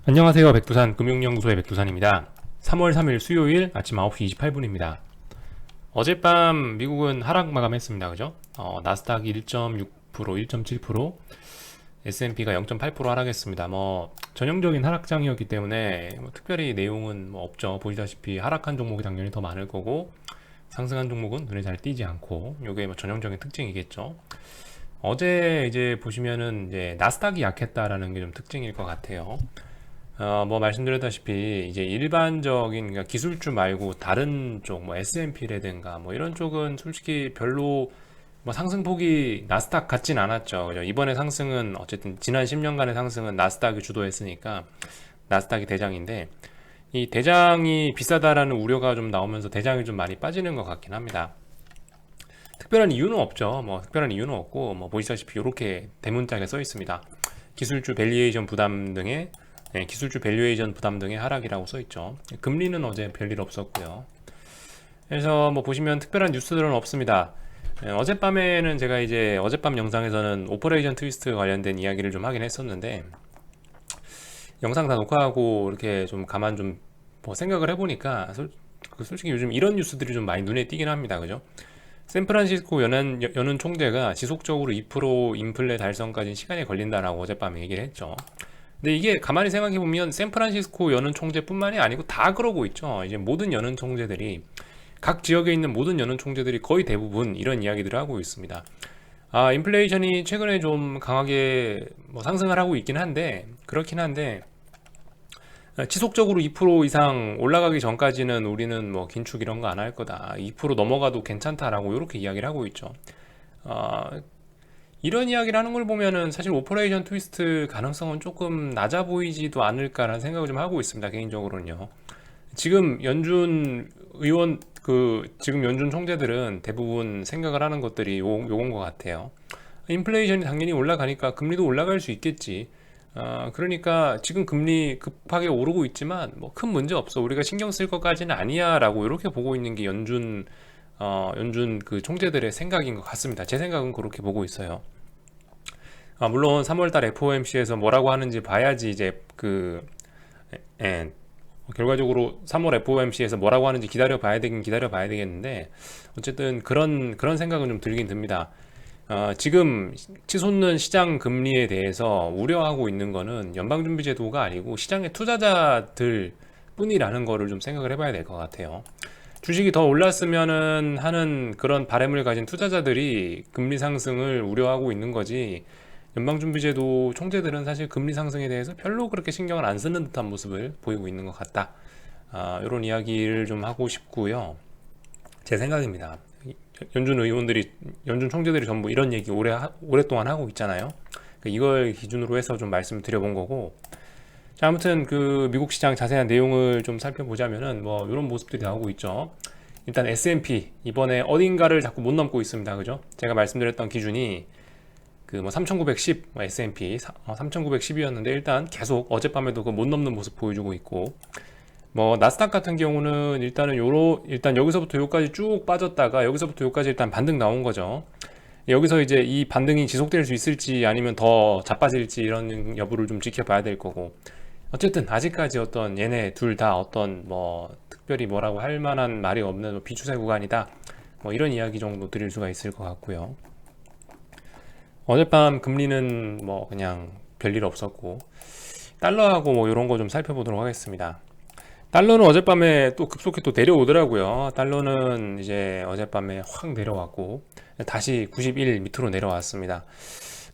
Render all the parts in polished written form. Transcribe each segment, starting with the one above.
안녕하세요. 백두산 금융연구소의 백두산입니다. 3월 3일 수요일 아침 9시 28분입니다. 어젯밤 미국은 하락 마감했습니다. 그죠? 나스닥이 1.6%, 1.7%, S&P가 0.8% 하락했습니다. 전형적인 하락장이었기 때문에 특별히 내용은 없죠. 보시다시피 하락한 종목이 당연히 더 많을 거고, 상승한 종목은 눈에 잘 띄지 않고, 이게 전형적인 특징이겠죠. 어제 이제 보시면은 이제 나스닥이 약했다라는 게 좀 특징일 것 같아요. 말씀드렸다시피 이제 일반적인 그러니까 기술주 말고 다른 쪽 S&P라든가 이런 쪽은 솔직히 별로 상승폭이 나스닥 같진 않았죠. 그죠? 이번에 상승은 어쨌든 지난 10년간의 상승은 나스닥이 주도했으니까 나스닥이 대장인데 이 대장이 비싸다라는 우려가 좀 나오면서 대장이 좀 많이 빠지는 것 같긴 합니다. 특별한 이유는 없죠. 특별한 이유는 없고 보시다시피 이렇게 대문짝에 써 있습니다. 기술주 밸류에이션 부담 등의 기술주 밸류에이션 부담 등의 하락이라고 써있죠. 금리는 어제 별일 없었고요. 그래서 보시면 특별한 뉴스들은 없습니다. 어젯밤에는 제가 이제 어젯밤 영상에서는 오퍼레이션 트위스트 관련된 이야기를 좀 하긴 했었는데 영상 다 녹화하고 이렇게 좀 가만 좀 생각을 해보니까 솔직히 요즘 이런 뉴스들이 좀 많이 눈에 띄긴 합니다. 그죠? 샌프란시스코 연은 총재가 지속적으로 2% 인플레 달성까지 시간이 걸린다라고 어젯밤에 얘기를 했죠. 근데 이게 가만히 생각해 보면 샌프란시스코 연은 총재뿐만이 아니고 다 그러고 있죠. 이제 모든 연은 총재들이 각 지역에 있는 모든 연은 총재들이 거의 대부분 이런 이야기들을 하고 있습니다. 인플레이션이 최근에 좀 강하게 상승을 하고 있긴 한데 그렇긴 한데 지속적으로 2% 이상 올라가기 전까지는 우리는 긴축 이런 거 안 할 거다. 2% 넘어가도 괜찮다라고 이렇게 이야기를 하고 있죠. 이런 이야기를 하는 걸 보면은 사실 오퍼레이션 트위스트 가능성은 조금 낮아 보이지도 않을까라는 생각을 좀 하고 있습니다. 개인적으로는요. 지금 연준 의원 지금 연준 총재들은 대부분 생각을 하는 것들이 요건 것 같아요. 인플레이션이 당연히 올라가니까 금리도 올라갈 수 있겠지. 그러니까 지금 금리 급하게 오르고 있지만 큰 문제 없어. 우리가 신경 쓸 것까지는 아니야라고 이렇게 보고 있는 게 연준 그 총재들의 생각인 것 같습니다. 제 생각은 그렇게 보고 있어요. 물론 3월달 FOMC에서 뭐라고 하는지 봐야지 이제 예, 결과적으로 3월 FOMC에서 뭐라고 하는지 기다려 봐야 되겠는데 어쨌든 그런 생각은 좀 들긴 듭니다. 지금 치솟는 시장 금리에 대해서 우려하고 있는 거는 연방준비제도가 아니고 시장의 투자자들 뿐이라는 거를 좀 생각을 해봐야 될 것 같아요. 주식이 더 올랐으면은 하는 그런 바람을 가진 투자자들이 금리 상승을 우려하고 있는 거지 연방준비제도 총재들은 사실 금리 상승에 대해서 별로 그렇게 신경을 안 쓰는 듯한 모습을 보이고 있는 것 같다. 이런 이야기를 좀 하고 싶고요. 제 생각입니다. 연준 총재들이 전부 이런 얘기 오랫동안 하고 있잖아요. 이걸 기준으로 해서 좀 말씀을 드려본 거고. 자, 아무튼 미국 시장 자세한 내용을 좀 살펴보자면은 이런 모습들이 나오고 있죠. 일단 S&P 이번에 어딘가를 자꾸 못 넘고 있습니다. 그죠? 제가 말씀드렸던 기준이 3910 S&P 3910이었는데 일단 계속 어젯밤에도 못 넘는 모습 보여주고 있고 나스닥 같은 경우는 일단 여기서부터 여기까지 쭉 빠졌다가 여기서부터 여기까지 일단 반등 나온 거죠. 여기서 이제 이 반등이 지속될 수 있을지 아니면 더 자빠질지 이런 여부를 좀 지켜봐야 될 거고 어쨌든 아직까지 어떤 얘네 둘 다 어떤 특별히 뭐라고 할 만한 말이 없는 비추세 구간이다 이런 이야기 정도 드릴 수가 있을 것 같고요. 어젯밤 금리는 그냥 별일 없었고 달러하고 이런 거 좀 살펴보도록 하겠습니다. 달러는 어젯밤에 또 급속히 또 내려오더라고요. 달러는 이제 어젯밤에 확 내려왔고 다시 91 밑으로 내려왔습니다.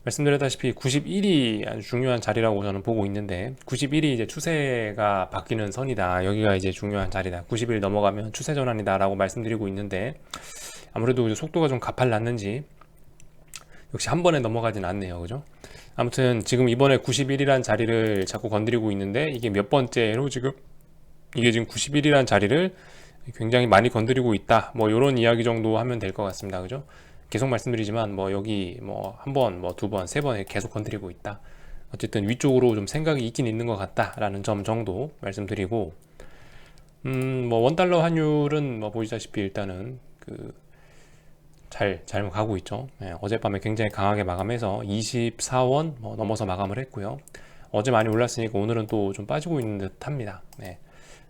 말씀드렸다시피 91이 아주 중요한 자리라고 저는 보고 있는데 91이 이제 추세가 바뀌는 선이다. 여기가 이제 중요한 자리다. 90일 넘어가면 추세 전환이다 라고 말씀드리고 있는데 아무래도 속도가 좀 가팔랐는지 역시 한 번에 넘어가진 않네요. 그죠? 아무튼 지금 이번에 91이란 자리를 자꾸 건드리고 있는데 이게 몇 번째로 이게 지금 91이란 자리를 굉장히 많이 건드리고 있다. 이런 이야기 정도 하면 될 것 같습니다. 그죠? 계속 말씀드리지만 여기 한 번, 두 번, 세 번 계속 건드리고 있다. 어쨌든 위쪽으로 좀 생각이 있긴 있는 것 같다라는 점 정도 말씀드리고 원달러 환율은 보시다시피 일단은 잘 가고 있죠. 어젯밤에 굉장히 강하게 마감해서 24원 넘어서 마감을 했고요. 어제 많이 올랐으니까 오늘은 또 좀 빠지고 있는 듯 합니다. 네.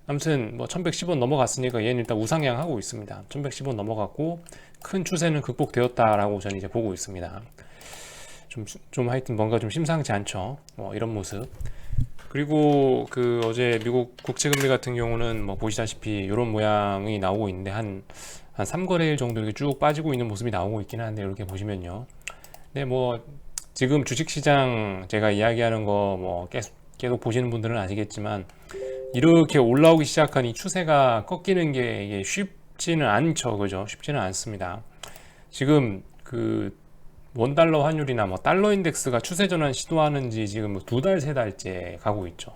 아무튼 뭐 1110원 넘어갔으니까 얘는 일단 우상향 하고 있습니다. 1110원 넘어갔고 큰 추세는 극복되었다라고 저는 이제 보고 있습니다. 좀 하여튼 뭔가 좀 심상치 않죠. 이런 모습. 그리고 그 어제 미국 국채금리 같은 경우는 뭐 보시다시피 이런 모양이 나오고 있는데 한 3거래일 정도 이렇게 쭉 빠지고 있는 모습이 나오고 있긴 한데 이렇게 보시면요. 근데 뭐 지금 주식시장 제가 이야기하는 거 뭐 계속 보시는 분들은 아시겠지만 이렇게 올라오기 시작한 이 추세가 꺾이는 게 이게 쉽지는 않죠. 그죠? 쉽지는 않습니다. 지금 그 원달러 환율이나 뭐 달러 인덱스가 추세 전환 시도하는지 지금 뭐 2달, 3달째 가고 있죠.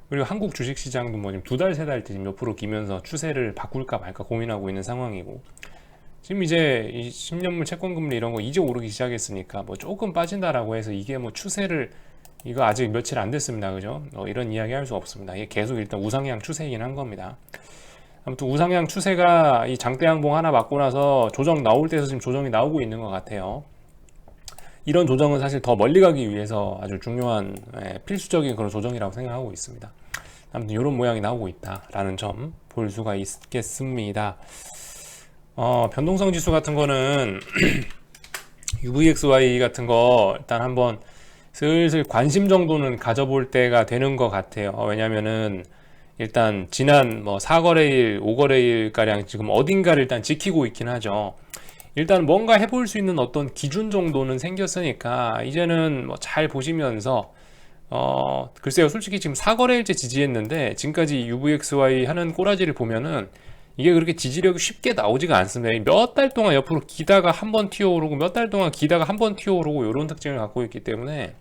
그리고 한국 주식 시장도 뭐 지금 2달, 3달째 지금 옆으로 기면서 추세를 바꿀까 말까 고민하고 있는 상황이고, 지금 이제 이 10년물 채권 금리 이런 거 이제 오르기 시작했으니까 뭐 조금 빠진다라고 해서 이게 뭐 추세를, 이거 아직 며칠 안 됐습니다. 그죠? 이런 이야기 할 수 없습니다. 이게 계속 일단 우상향 추세이긴 한 겁니다. 아무튼 우상향 추세가 이 장대 양봉 하나 맞고 나서 조정 나올 때에서 지금 조정이 나오고 있는 것 같아요. 이런 조정은 사실 더 멀리 가기 위해서 아주 중요한 필수적인 그런 조정이라고 생각하고 있습니다. 아무튼 이런 모양이 나오고 있다라는 점 볼 수가 있겠습니다. 변동성 지수 같은 거는 UVXY 같은 거 일단 한번 슬슬 관심 정도는 가져볼 때가 되는 것 같아요. 왜냐면은 일단 지난 뭐 4거래일, 5거래일 가량 지금 어딘가를 일단 지키고 있긴 하죠. 일단 뭔가 해볼 수 있는 어떤 기준 정도는 생겼으니까 이제는 뭐 잘 보시면서 글쎄요, 솔직히 지금 4거래일째 지지했는데 지금까지 UVXY 하는 꼬라지를 보면은 이게 그렇게 지지력이 쉽게 나오지가 않습니다. 몇 달 동안 옆으로 기다가 한번 튀어오르고 몇 달 동안 기다가 한번 튀어오르고 이런 특징을 갖고 있기 때문에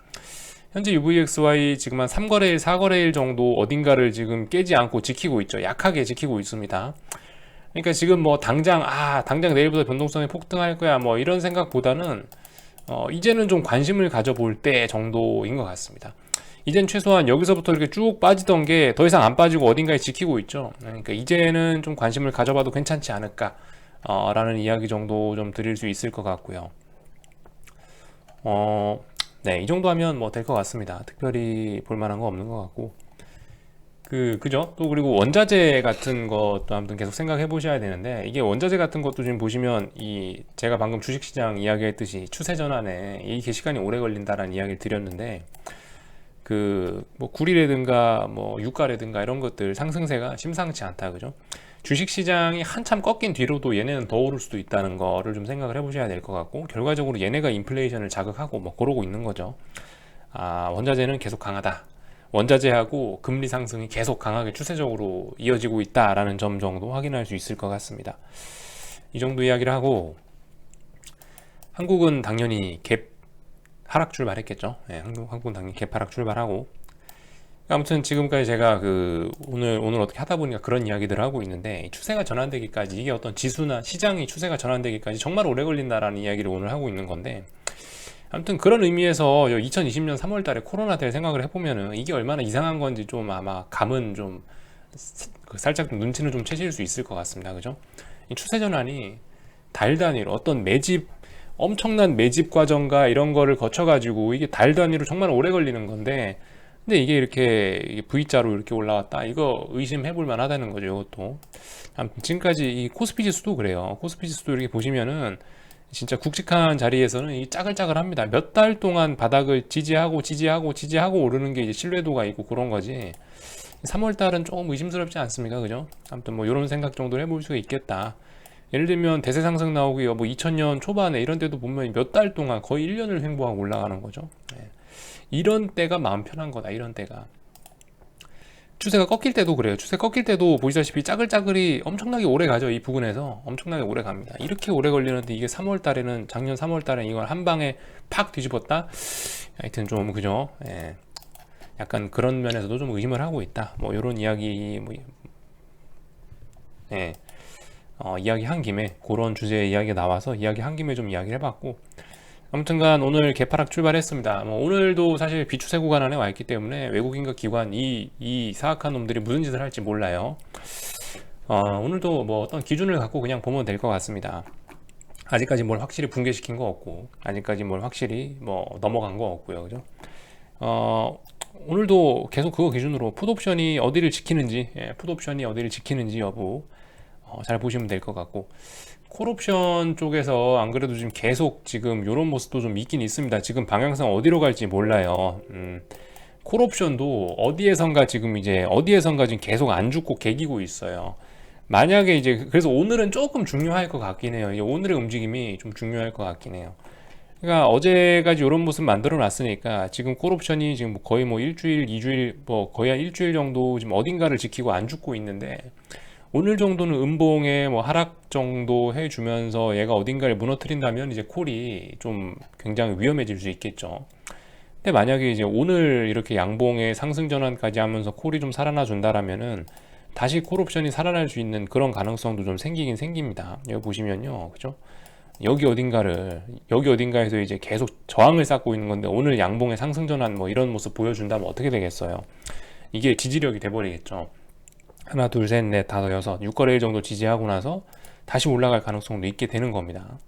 현재 UVXY 지금 한 3거래일, 4거래일 정도 어딘가를 지금 깨지 않고 지키고 있죠. 약하게 지키고 있습니다. 그러니까 지금 뭐 당장 내일부터 변동성이 폭등할 거야 뭐 이런 생각보다는 이제는 좀 관심을 가져볼 때 정도인 것 같습니다. 이젠 최소한 여기서부터 이렇게 쭉 빠지던 게 더 이상 안 빠지고 어딘가에 지키고 있죠. 그러니까 이제는 좀 관심을 가져봐도 괜찮지 않을까 라는 이야기 정도 좀 드릴 수 있을 것 같고요. 네, 이 정도 하면 뭐 될 것 같습니다. 특별히 볼 만한 거 없는 것 같고, 그죠? 또 그리고 원자재 같은 것도 아무튼 계속 생각해 보셔야 되는데, 이게 원자재 같은 것도 지금 보시면 제가 방금 주식시장 이야기했듯이 추세 전환에 이게 시간이 오래 걸린다라는 이야기를 드렸는데, 뭐 구리라든가 뭐 유가라든가 이런 것들 상승세가 심상치 않다. 그죠? 주식시장이 한참 꺾인 뒤로도 얘네는 더 오를 수도 있다는 거를 좀 생각을 해보셔야 될 것 같고, 결과적으로 얘네가 인플레이션을 자극하고 뭐 그러고 있는 거죠. 원자재는 계속 강하다. 원자재하고 금리 상승이 계속 강하게 추세적으로 이어지고 있다라는 점 정도 확인할 수 있을 것 같습니다. 이 정도 이야기를 하고, 한국은 당연히 갭 하락 출발했겠죠. 네, 한국은 당연히 갭 하락 출발하고, 아무튼 지금까지 제가 오늘 어떻게 하다 보니까 그런 이야기들을 하고 있는데, 추세가 전환되기까지, 이게 어떤 지수나 시장이 추세가 전환되기까지 정말 오래 걸린다라는 이야기를 오늘 하고 있는 건데, 아무튼 그런 의미에서 2020년 3월 달에 코로나 때 생각을 해보면은 이게 얼마나 이상한 건지 좀 아마 감은 좀 살짝 눈치는 좀 채실 수 있을 것 같습니다. 그죠? 이 추세 전환이 달 단위로 어떤 엄청난 매집 과정과 이런 거를 거쳐가지고 이게 달 단위로 정말 오래 걸리는 건데, 근데 이게 이렇게 V자로 이렇게 올라왔다, 이거 의심해 볼 만하다는 거죠. 이것도 아무튼 지금까지 이 코스피 지수도 그래요. 코스피 지수도 이렇게 보시면은 진짜 굵직한 자리에서는 이 짜글짜글합니다. 몇 달 동안 바닥을 지지하고 오르는 게 이제 신뢰도가 있고 그런 거지. 3월 달은 조금 의심스럽지 않습니까? 그죠? 아무튼 뭐 이런 생각 정도를 해볼 수가 있겠다. 예를 들면 대세 상승 나오고요, 뭐 2000년 초반에 이런 때도 보면 몇 달 동안 거의 1년을 횡보하고 올라가는 거죠. 네. 이런 때가 마음 편한 거다. 이런 때가. 추세가 꺾일 때도 그래요. 추세 꺾일 때도 보시다시피 짜글짜글이 엄청나게 오래 가죠. 이 부근에서 엄청나게 오래 갑니다. 이렇게 오래 걸리는데 이게 3월 달에는, 작년 3월 달에 이걸 한 방에 팍 뒤집었다. 하여튼 좀 그죠. 예. 약간 그런 면에서도 좀 의심을 하고 있다. 뭐 이런 이야기 예. 이야기한 김에 그런 주제의 이야기가 나와서 이야기한 김에 좀 이야기를 해봤고, 아무튼간 오늘 개파락 출발했습니다. 뭐 오늘도 사실 비추세 구간 안에 와 있기 때문에 외국인과 기관 이 사악한 놈들이 무슨 짓을 할지 몰라요. 오늘도 뭐 어떤 기준을 갖고 그냥 보면 될 것 같습니다. 아직까지 뭘 확실히 붕괴시킨 거 없고, 아직까지 뭘 확실히 뭐 넘어간 거 없고요. 그죠? 오늘도 계속 그거 기준으로 풋옵션이 어디를 지키는지, 풋옵션이 어디를 지키는지 여부 잘 보시면 될 것 같고, 콜옵션 쪽에서 안 그래도 지금 계속 지금 이런 모습도 좀 있긴 있습니다. 지금 방향성 어디로 갈지 몰라요. 콜옵션도 어디에선가 지금 이제 어디에선가 지금 계속 안 죽고 개기고 있어요. 만약에 이제 그래서 오늘은 조금 중요할 것 같긴 해요. 이제 오늘의 움직임이 좀 중요할 것 같긴 해요. 그러니까 어제까지 이런 모습 만들어 놨으니까 지금 콜옵션이 지금 뭐 거의 뭐 일주일, 이주일, 뭐 거의 한 일주일 정도 지금 어딘가를 지키고 안 죽고 있는데, 오늘 정도는 음봉에 뭐 하락 정도 해주면서 얘가 어딘가를 무너뜨린다면 이제 콜이 좀 굉장히 위험해질 수 있겠죠. 근데 만약에 이제 오늘 이렇게 양봉에 상승 전환까지 하면서 콜이 좀 살아나 준다라면은 다시 콜 옵션이 살아날 수 있는 그런 가능성도 좀 생기긴 생깁니다. 여기 보시면요, 그죠? 여기 어딘가에서 이제 계속 저항을 쌓고 있는 건데, 오늘 양봉의 상승 전환 뭐 이런 모습 보여준다면 어떻게 되겠어요? 이게 지지력이 돼버리겠죠. 하나, 둘, 셋, 넷, 다섯, 여섯, 6거래일 정도 지지하고 나서 다시 올라갈 가능성도 있게 되는 겁니다.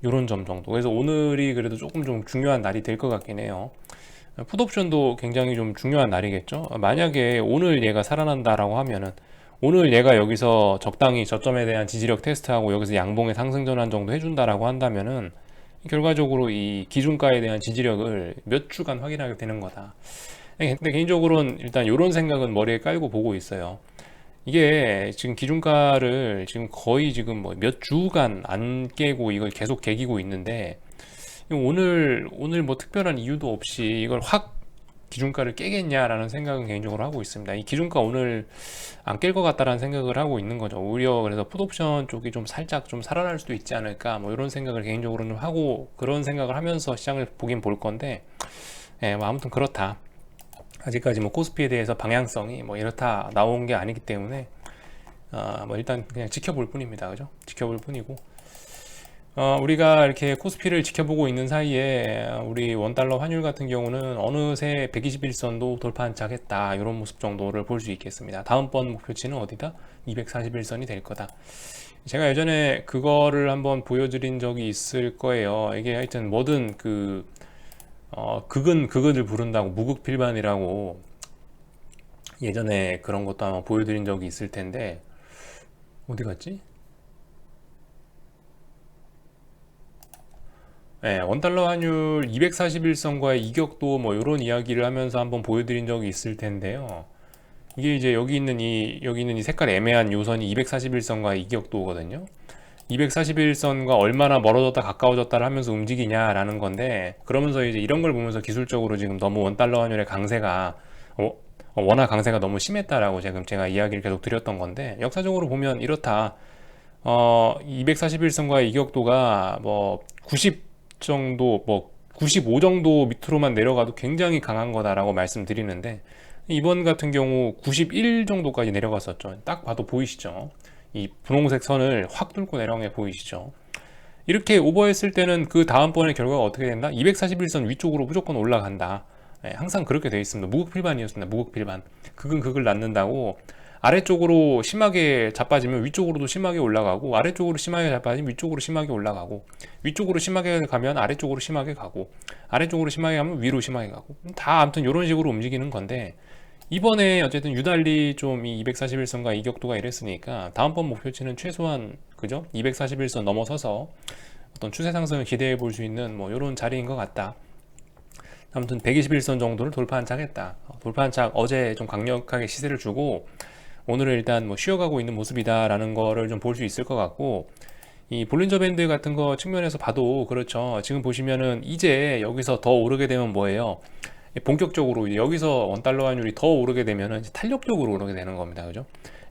요런 점 정도. 그래서 오늘이 그래도 조금 좀 중요한 날이 될 것 같긴 해요. 풋옵션도 굉장히 좀 중요한 날이겠죠. 만약에 오늘 얘가 살아난다라고 하면은, 오늘 얘가 여기서 적당히 저점에 대한 지지력 테스트하고 여기서 양봉의 상승 전환 정도 해준다라고 한다면은 결과적으로 이 기준가에 대한 지지력을 몇 주간 확인하게 되는 거다. 근데 개인적으로는 일단 이런 생각은 머리에 깔고 보고 있어요. 이게 지금 기준가를 지금 거의 지금 뭐 몇 주간 안 깨고 이걸 계속 개기고 있는데, 오늘 뭐 특별한 이유도 없이 이걸 확 기준가를 깨겠냐라는 생각은 개인적으로 하고 있습니다. 이 기준가 오늘 안 깰 것 같다라는 생각을 하고 있는 거죠. 오히려 그래서 풋옵션 쪽이 좀 살짝 좀 살아날 수도 있지 않을까, 뭐 이런 생각을 개인적으로는 하고, 그런 생각을 하면서 시장을 보긴 볼 건데, 뭐 아무튼 그렇다. 아직까지 뭐 코스피에 대해서 방향성이 뭐 이렇다 나온 게 아니기 때문에 뭐 일단 그냥 지켜볼 뿐입니다. 그죠? 지켜볼 뿐이고, 우리가 이렇게 코스피를 지켜보고 있는 사이에 우리 원달러 환율 같은 경우는 어느새 121선도 돌파한착했다, 이런 모습 정도를 볼 수 있겠습니다. 다음번 목표치는 어디다? 241선이 될 거다. 제가 예전에 그거를 한번 보여드린 적이 있을 거예요. 이게 하여튼 뭐든 극을 부른다고 무극필반이라고 예전에 그런 것도 아마 보여드린 적이 있을 텐데, 어디 갔지? 네, 원달러 환율 241선과의 이격도 뭐 이런 이야기를 하면서 한번 보여드린 적이 있을 텐데요. 이게 이제 여기 있는 이 색깔 애매한 요선이 241선과의 이격도거든요. 241선과 얼마나 멀어졌다 가까워졌다를 하면서 움직이냐라는 건데, 그러면서 이제 이런 걸 보면서 기술적으로 지금 너무 원달러 환율의 강세가 원화 강세가 너무 심했다라고 지금 제가 이야기를 계속 드렸던 건데, 역사적으로 보면 이렇다. 241선과의 이격도가 뭐 90 정도, 뭐 95 정도 밑으로만 내려가도 굉장히 강한 거다라고 말씀드리는데, 이번 같은 경우 91 정도까지 내려갔었죠. 딱 봐도 보이시죠? 이 분홍색 선을 확 뚫고 내려간 게 보이시죠? 이렇게 오버했을 때는 그 다음번에 결과가 어떻게 된다? 241선 위쪽으로 무조건 올라간다. 항상 그렇게 되어 있습니다. 무극필반이었습니다. 무극필반. 극은 극을 낳는다고, 아래쪽으로 심하게 자빠지면 위쪽으로도 심하게 올라가고, 아래쪽으로 심하게 자빠지면 위쪽으로 심하게 올라가고, 위쪽으로 심하게 가면 아래쪽으로 심하게 가고, 아래쪽으로 심하게 가면 위로 심하게 가고, 다 아무튼 이런 식으로 움직이는 건데, 이번에 어쨌든 유달리 좀 이 241선과 이격도가 이랬으니까 다음번 목표치는 최소한, 그죠? 241선 넘어서서 어떤 추세 상승을 기대해 볼 수 있는 뭐 이런 자리인 것 같다. 아무튼 121선 정도를 돌파한착했다. 돌파한착 어제 좀 강력하게 시세를 주고, 오늘은 일단 뭐 쉬어가고 있는 모습이다라는 거를 좀 볼 수 있을 것 같고, 이 볼린저 밴드 같은 거 측면에서 봐도 그렇죠. 지금 보시면은 이제 여기서 더 오르게 되면 뭐예요? 본격적으로 여기서 원달러 환율이 더 오르게 되면은 이제 탄력적으로 오르게 되는 겁니다. 그죠?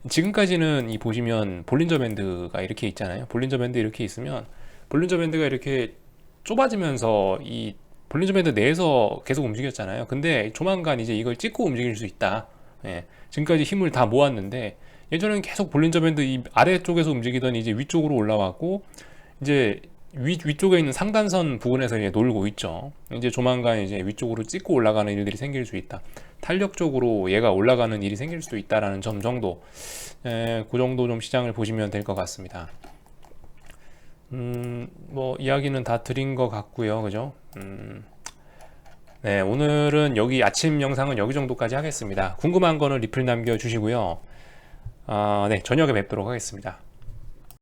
지금까지는 이 보시면 볼린저 밴드가 이렇게 있잖아요. 볼린저 밴드 이렇게 있으면, 볼린저 밴드가 이렇게 좁아지면서 이 볼린저 밴드 내에서 계속 움직였잖아요. 근데 조만간 이제 이걸 찍고 움직일 수 있다. 지금까지 힘을 다 모았는데, 예전에는 계속 볼린저 밴드 이 아래쪽에서 움직이던 이제 위쪽으로 올라왔고, 이제 위쪽에 있는 상단선 부분에서 이제 놀고 있죠. 이제 조만간 이제 위쪽으로 찍고 올라가는 일들이 생길 수 있다. 탄력적으로 얘가 올라가는 일이 생길 수도 있다라는 점 정도, 그 정도 좀 시장을 보시면 될 것 같습니다. 뭐 이야기는 다 드린 것 같고요, 그죠? 네, 오늘은 여기 아침 영상은 여기 정도까지 하겠습니다. 궁금한 거는 리플 남겨주시고요. 네, 저녁에 뵙도록 하겠습니다.